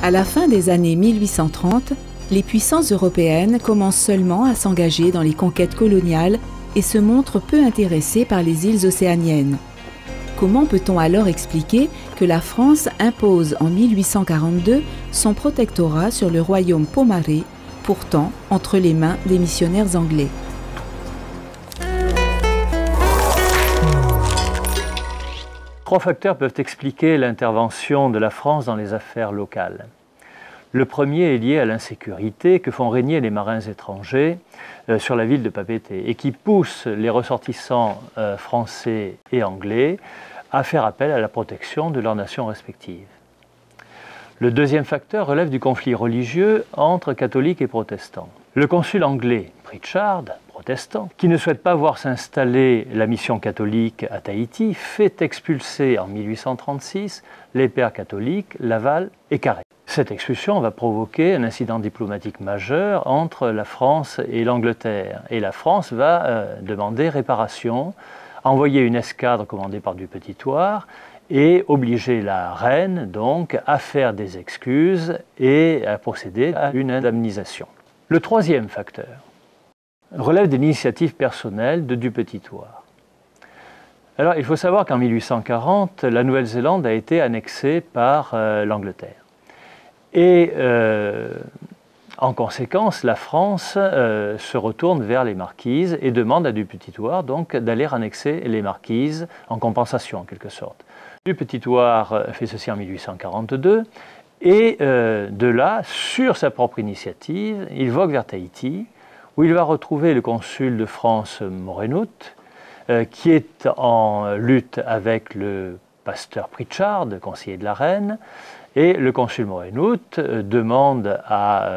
À la fin des années 1830, les puissances européennes commencent seulement à s'engager dans les conquêtes coloniales et se montrent peu intéressées par les îles océaniennes. Comment peut-on alors expliquer que la France impose en 1842 son protectorat sur le royaume pomaré, pourtant entre les mains des missionnaires anglais? Trois facteurs peuvent expliquer l'intervention de la France dans les affaires locales. Le premier est lié à l'insécurité que font régner les marins étrangers sur la ville de Papeete et qui pousse les ressortissants français et anglais à faire appel à la protection de leurs nations respectives. Le deuxième facteur relève du conflit religieux entre catholiques et protestants. Le consul anglais Pritchard, protestant, qui ne souhaite pas voir s'installer la mission catholique à Tahiti, fait expulser en 1836 les pères catholiques Laval et Carré. Cette expulsion va provoquer un incident diplomatique majeur entre la France et l'Angleterre. Et la France va demander réparation, envoyer une escadre commandée par Dupetit-Thouars et obliger la reine donc à faire des excuses et à procéder à une indemnisation. Le troisième facteur relève de l'initiative personnelle de Dupetit-Thouars. Alors il faut savoir qu'en 1840, la Nouvelle-Zélande a été annexée par l'Angleterre. Et en conséquence, la France se retourne vers les Marquises et demande à Dupetit-Thouars donc d'aller annexer les Marquises en compensation en quelque sorte. Dupetit-Thouars fait ceci en 1842 et de là, sur sa propre initiative, il vogue vers Tahiti où il va retrouver le consul de France Morenout qui est en lutte avec le pasteur Pritchard, conseiller de la reine. Et le consul Morenout demande à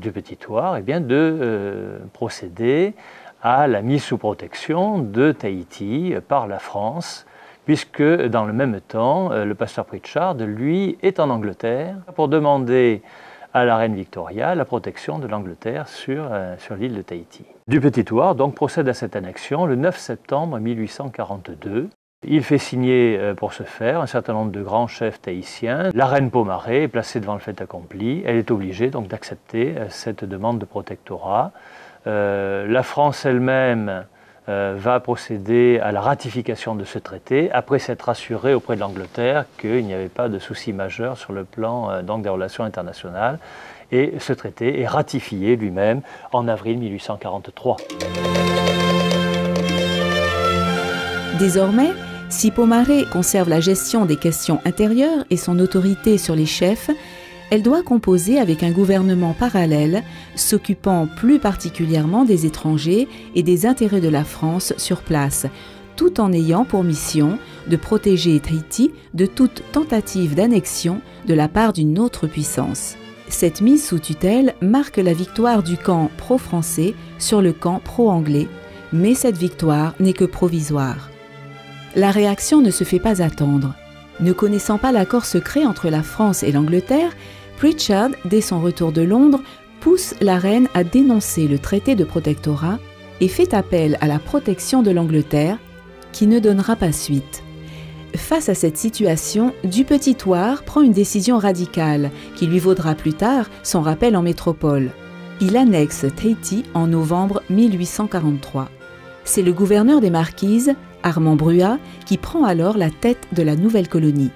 Dupetit-Thouars de procéder à la mise sous protection de Tahiti par la France, puisque dans le même temps, le pasteur Pritchard, lui, est en Angleterre pour demander à la reine Victoria la protection de l'Angleterre sur l'île de Tahiti. Dupetit-Thouars donc procède à cette annexion le 9 septembre 1842. Il fait signer pour ce faire un certain nombre de grands chefs tahitiens. La reine Pomaré est placée devant le fait accompli. Elle est obligée donc d'accepter cette demande de protectorat. La France elle-même va procéder à la ratification de ce traité après s'être assurée auprès de l'Angleterre qu'il n'y avait pas de souci majeur sur le plan donc des relations internationales. Et ce traité est ratifié lui-même en avril 1843. Désormais, si Pomaré conserve la gestion des questions intérieures et son autorité sur les chefs, elle doit composer avec un gouvernement parallèle s'occupant plus particulièrement des étrangers et des intérêts de la France sur place, tout en ayant pour mission de protéger Tahiti de toute tentative d'annexion de la part d'une autre puissance. Cette mise sous tutelle marque la victoire du camp pro-français sur le camp pro-anglais, mais cette victoire n'est que provisoire. La réaction ne se fait pas attendre. Ne connaissant pas l'accord secret entre la France et l'Angleterre, Pritchard, dès son retour de Londres, pousse la reine à dénoncer le traité de protectorat et fait appel à la protection de l'Angleterre, qui ne donnera pas suite. Face à cette situation, Dupetit-Thouars prend une décision radicale qui lui vaudra plus tard son rappel en métropole. Il annexe Tahiti en novembre 1843. C'est le gouverneur des Marquises, Armand Bruat, qui prend alors la tête de la nouvelle colonie.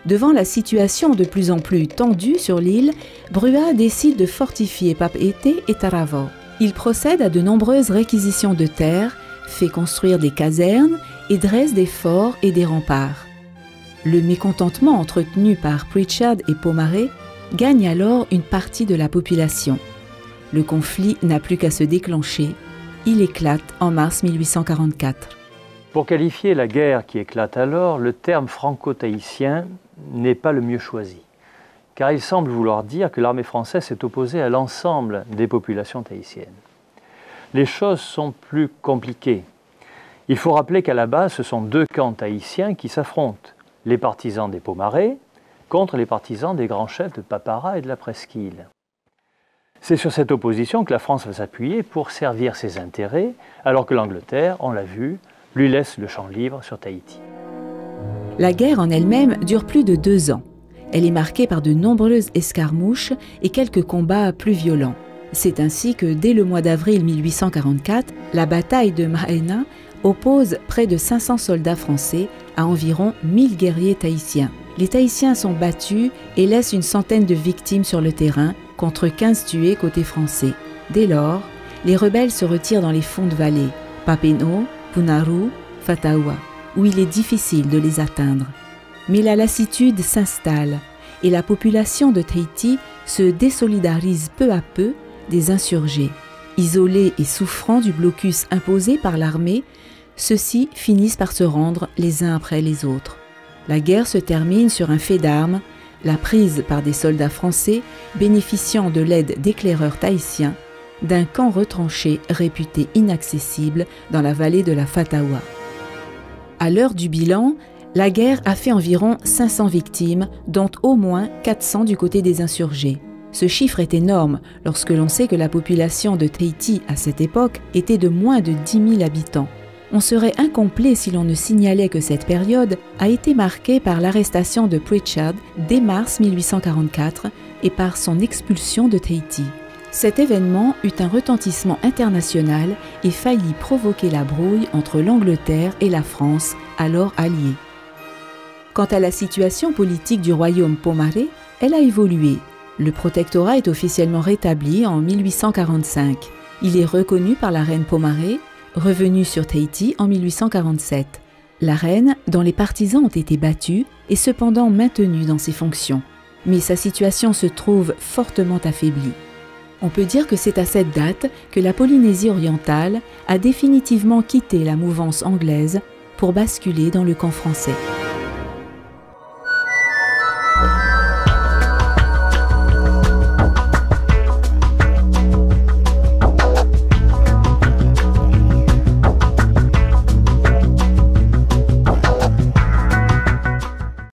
Devant la situation de plus en plus tendue sur l'île, Bruat décide de fortifier Papeete et Taravao. Il procède à de nombreuses réquisitions de terres, fait construire des casernes et dresse des forts et des remparts. Le mécontentement entretenu par Pritchard et Pomaré gagne alors une partie de la population. Le conflit n'a plus qu'à se déclencher. Il éclate en mars 1844. Pour qualifier la guerre qui éclate alors, le terme franco-tahitien n'est pas le mieux choisi, car il semble vouloir dire que l'armée française s'est opposée à l'ensemble des populations tahitiennes. Les choses sont plus compliquées. Il faut rappeler qu'à la base, ce sont deux camps tahitiens qui s'affrontent, les partisans des Pomaré contre les partisans des grands chefs de Papara et de la Presqu'île. C'est sur cette opposition que la France va s'appuyer pour servir ses intérêts, alors que l'Angleterre, on l'a vu, lui laisse le champ libre sur Tahiti. La guerre en elle-même dure plus de 2 ans. Elle est marquée par de nombreuses escarmouches et quelques combats plus violents. C'est ainsi que dès le mois d'avril 1844, la bataille de Mahaina oppose près de 500 soldats français à environ 1000 guerriers tahitiens. Les Tahitiens sont battus et laissent une centaine de victimes sur le terrain, contre 15 tués côté français. Dès lors, les rebelles se retirent dans les fonds de vallée, Papineau, Punaru, Fataua, où il est difficile de les atteindre. Mais la lassitude s'installe et la population de Tahiti se désolidarise peu à peu des insurgés. Isolés et souffrant du blocus imposé par l'armée, ceux-ci finissent par se rendre les uns après les autres. La guerre se termine sur un fait d'armes, la prise par des soldats français bénéficiant de l'aide d'éclaireurs tahitiens d'un camp retranché réputé inaccessible dans la vallée de la Fataua. À l'heure du bilan, la guerre a fait environ 500 victimes, dont au moins 400 du côté des insurgés. Ce chiffre est énorme lorsque l'on sait que la population de Tahiti à cette époque était de moins de 10 000 habitants. On serait incomplet si l'on ne signalait que cette période a été marquée par l'arrestation de Pritchard dès mars 1844 et par son expulsion de Tahiti. Cet événement eut un retentissement international et faillit provoquer la brouille entre l'Angleterre et la France, alors alliées. Quant à la situation politique du royaume Pomaré, elle a évolué. Le protectorat est officiellement rétabli en 1845. Il est reconnu par la reine Pomaré, revenue sur Tahiti en 1847. La reine, dont les partisans ont été battus, est cependant maintenue dans ses fonctions. Mais sa situation se trouve fortement affaiblie. On peut dire que c'est à cette date que la Polynésie orientale a définitivement quitté la mouvance anglaise pour basculer dans le camp français.